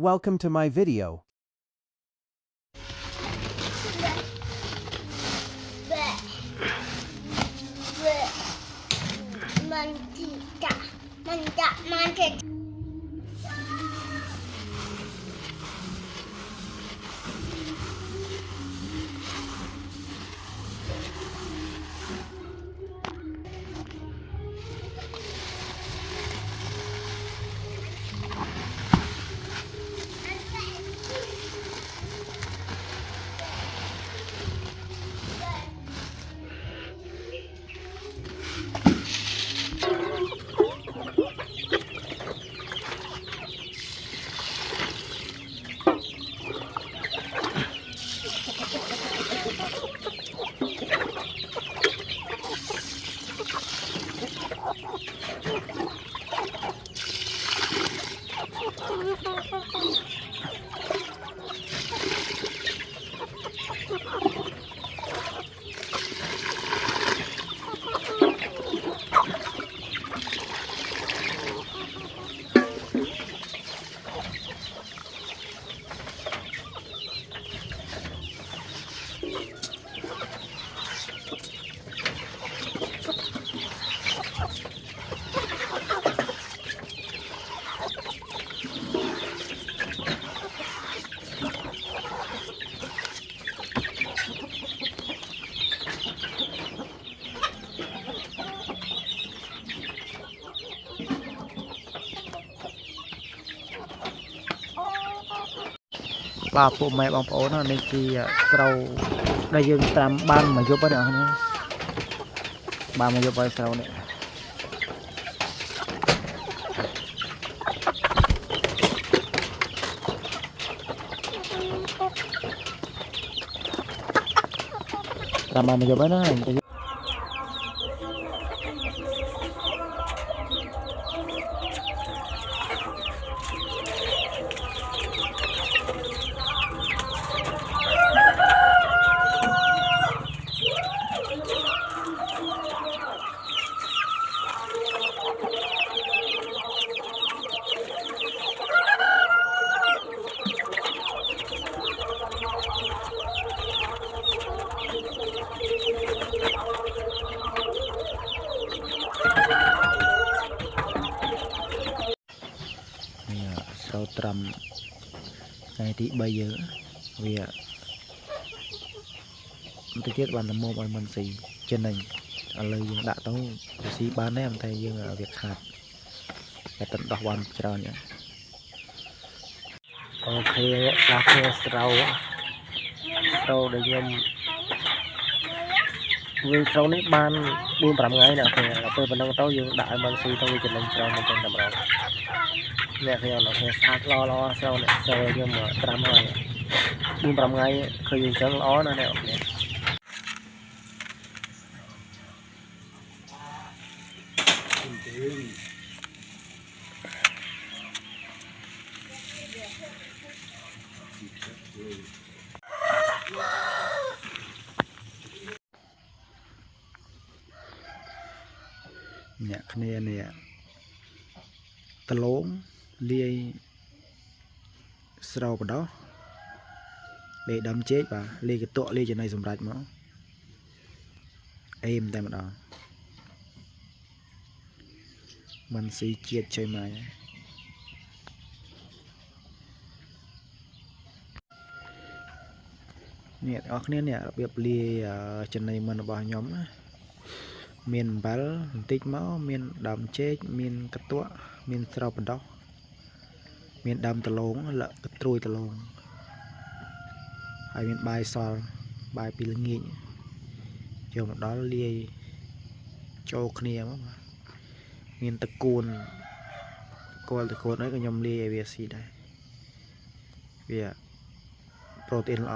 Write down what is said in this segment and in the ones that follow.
Welcome to my video. Manja. បាទពួកម៉ែបងប្អូននេះជាស្រូវដែលយើងត្រាំបានមួយយប់ហ្នឹងអ្នកបានមួយយប់ហើយស្រូវនេះត្រាំបានមួយយប់ហើយណាស្រូវត្រាំថ្ងៃទី3យើងវាបន្តិចទៀតបានល្មមឲ្យមិនស៊ីចិនហ្នឹងឥឡូវយើងដាក់ទៅស៊ីបានដែរតែយើងវាខាតតែទឹកដោះបានច្រើនចឹងអូខេខ្លះគ្នាស្រូវដែលខ្ញុំវិញស្រូវនេះបាន 4-5 ថ្ងៃណាពេលប៉ុណ្ណឹងទៅយើងដាក់ឲ្យមិនស៊ីទៅវាចំណេញច្រើនមែនទែនតែម្ដងអ្នកខ្ញុំស្អាតល្អស្រូវនេះស្រូវខ្ញុំត្រាំហើយ 4-5 ថ្ងៃឃើញអញ្ចឹងល្អណាស់អ្នកគ្នានេះដលងលាយស្រូវបដោះលាយដើមចេកបាទលាយកតុលាយចំណីសម្រាប់មកអេមតែម្ដងមិនស៊ីជាតិចុយម៉ាយនេះអ្នកគ្នានេះរបៀបលាយចំណីមិនរបស់ខ្ញុំណាមានអំបិលបន្តិចមកមានដើមចេកមានកន្ទក់មានស្រូវបដោះមានដើមដលងលកត្រួយដលងហើយមានបាយសល់បាយពីល្ងាចយកមកដល់លាយចូលគ្នាមកមានតកួនអីក៏ខ្ញុំលាយឲ្យវាស៊ីដែរវាប្រូតេអ៊ីនល្អ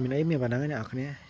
មានអីមានប៉ុណ្ណឹងអ្នកនរគ្នា